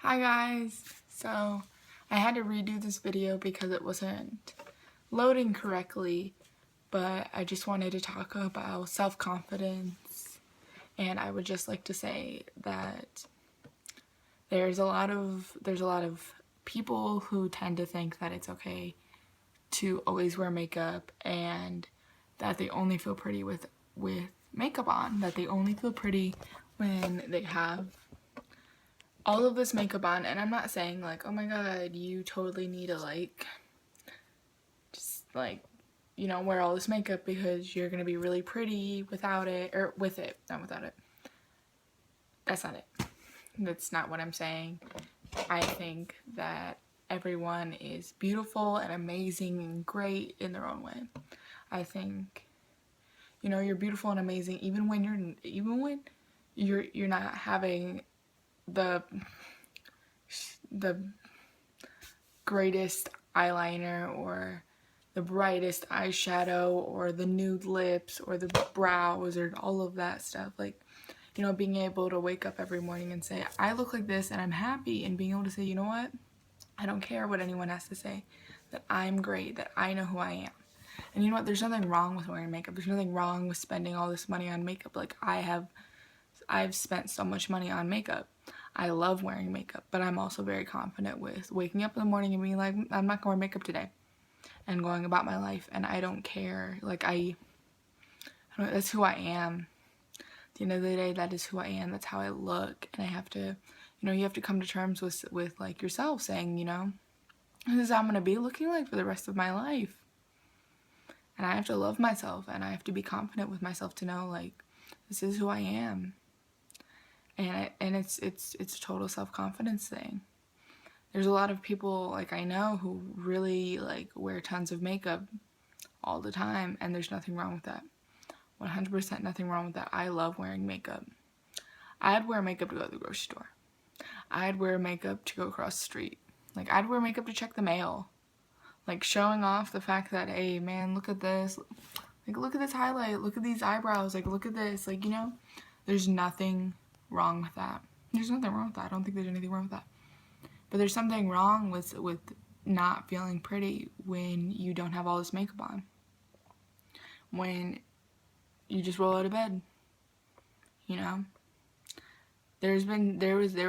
Hi guys! So I had to redo this video because it wasn't loading correctly, but I just wanted to talk about self-confidence, and I would just like to say that there's a lot of people who tend to think that it's okay to always wear makeup and that they only feel pretty with makeup on, that they only feel pretty when they have all of this makeup on. And I'm not saying like, oh my god, you totally need to just wear all this makeup because you're gonna be really pretty without it, or with it, not without it. That's not it. That's not what I'm saying. I think that everyone is beautiful and amazing and great in their own way. I think, you're beautiful and amazing even when you're not having the greatest eyeliner or the brightest eyeshadow or the nude lips or the brows or all of that stuff. Being able to wake up every morning and say, I look like this and I'm happy, and being able to say, you know what? I don't care what anyone has to say, that I'm great, that I know who I am. And you know what? There's nothing wrong with wearing makeup. There's nothing wrong with spending all this money on makeup. I've spent so much money on makeup. I love wearing makeup, but I'm also very confident with waking up in the morning and being like, I'm not gonna wear makeup today, and going about my life, and I don't care. That's who I am. At the end of the day, that is who I am. That's how I look, and I have to, you have to come to terms with like yourself, saying, this is how I'm gonna be looking like for the rest of my life. And I have to love myself, and I have to be confident with myself to know, like, this is who I am. And it's a total self-confidence thing. There's a lot of people, like, I know who really, wear tons of makeup all the time, and there's nothing wrong with that. 100% nothing wrong with that. I love wearing makeup. I'd wear makeup to go to the grocery store. I'd wear makeup to go across the street. I'd wear makeup to check the mail. Showing off the fact that, hey, man, look at this. Look at this highlight. Look at these eyebrows. Look at this. There's nothing wrong with that. There's nothing wrong with that. I don't think there's anything wrong with that. But there's something wrong with not feeling pretty when you don't have all this makeup on. When you just roll out of bed. There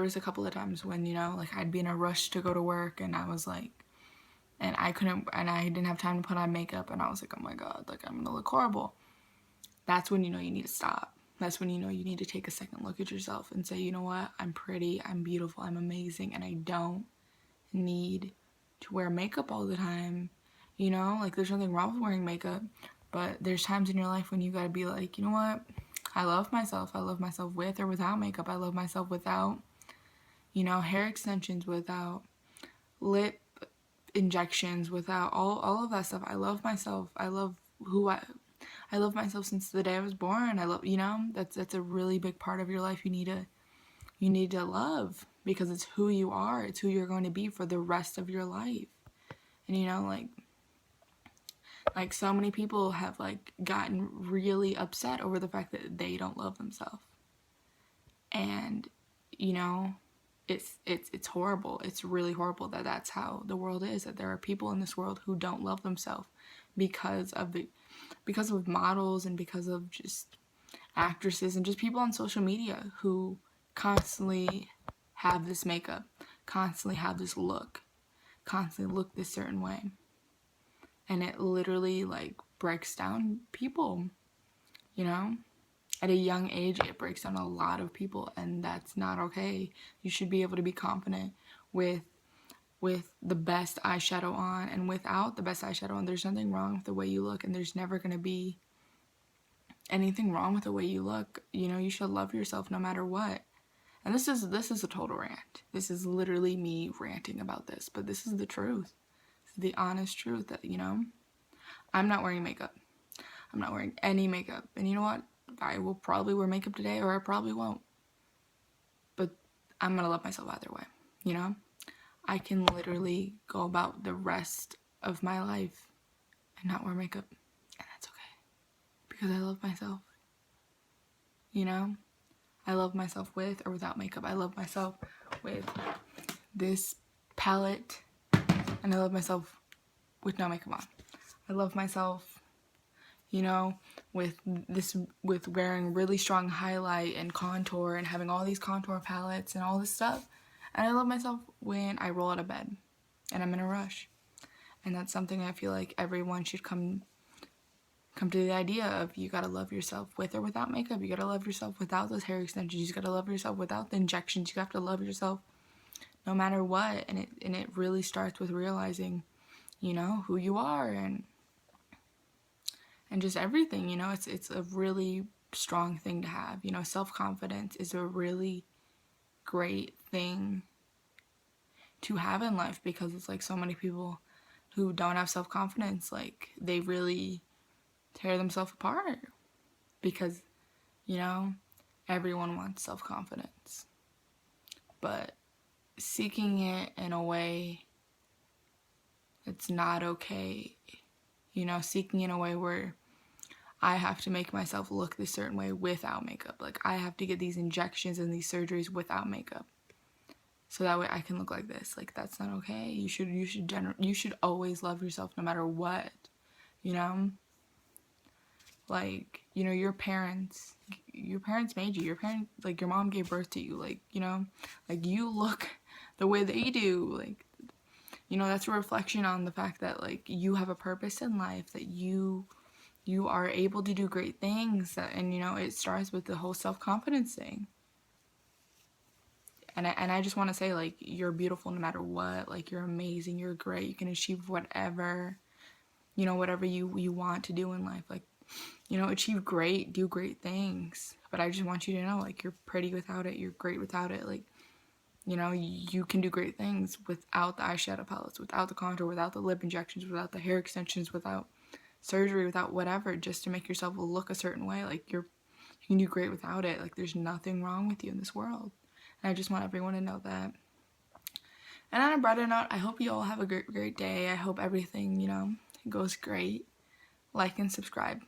was a couple of times when, I'd be in a rush to go to work, and I was like, and I didn't have time to put on makeup, and I was like, oh my god, I'm gonna look horrible. That's when you need to stop. That's when you need to take a second look at yourself and say, you know what, I'm pretty, I'm beautiful, I'm amazing, and I don't need to wear makeup all the time. There's nothing wrong with wearing makeup, but there's times in your life when you gotta be like, you know what, I love myself. I love myself with or without makeup. I love myself without, hair extensions, without lip injections, without all of that stuff. I love myself. I love I love myself since the day I was born. I love, that's a really big part of your life. You need to love, because it's who you are. It's who you're going to be for the rest of your life. And so many people have gotten really upset over the fact that they don't love themselves. And it's horrible. It's really horrible that that's how the world is, that there are people in this world who don't love themselves because of models, and because of just actresses, and just people on social media who constantly have this makeup, constantly have this look, constantly look this certain way. And it literally breaks down people, At a young age, it breaks down a lot of people, and that's not okay. You should be able to be confident with the best eyeshadow on and without the best eyeshadow on. There's nothing wrong with the way you look, and there's never going to be anything wrong with the way you look. You should love yourself no matter what. And this is a total rant. This is literally me ranting about this, but this is the truth. This is the honest truth that, I'm not wearing makeup. I'm not wearing any makeup. And you know what? I will probably wear makeup today, or I probably won't. But I'm gonna love myself either way, I can literally go about the rest of my life and not wear makeup. And that's okay. Because I love myself. I love myself with or without makeup. I love myself with this palette, and I love myself with no makeup on. I love myself, you know, with wearing really strong highlight and contour and having all these contour palettes and all this stuff. And I love myself when I roll out of bed and I'm in a rush. And that's something I feel like everyone should come to the idea of. You gotta love yourself with or without makeup. You gotta love yourself without those hair extensions. You gotta love yourself without the injections. You have to love yourself no matter what. And it really starts with realizing, you know, who you are and just everything, you know. It's a really strong thing to have. You know, self-confidence is a really great thing to have in life, because it's like so many people who don't have self-confidence, like they really tear themselves apart, because, you know, everyone wants self-confidence, but seeking it in a way that's not okay, you know, seeking in a way where I have to make myself look this certain way without makeup. Like, I have to get these injections and these surgeries without makeup, so that way I can look like this. Like, that's not okay. You should always love yourself no matter what, you know? Like, you know, your parents made you. Like, your mom gave birth to you. Like, you know, like, you look the way they do. Like, you know, that's a reflection on the fact that, like, you have a purpose in life, that you are able to do great things. And, you know, it starts with the whole self-confidence thing. And I just want to say, like, you're beautiful no matter what. Like, you're amazing. You're great. You can achieve whatever, you know, whatever you want to do in life. Like, you know, achieve great, do great things. But I just want you to know, like, you're pretty without it. You're great without it. Like, you know, you can do great things without the eyeshadow palettes, without the contour, without the lip injections, without the hair extensions, without surgery, without whatever, just to make yourself look a certain way. Like, you can do great without it. Like, there's nothing wrong with you in this world. And I just want everyone to know that. And on a brighter note, I hope you all have a great day. I hope everything, you know, goes great. Like and subscribe.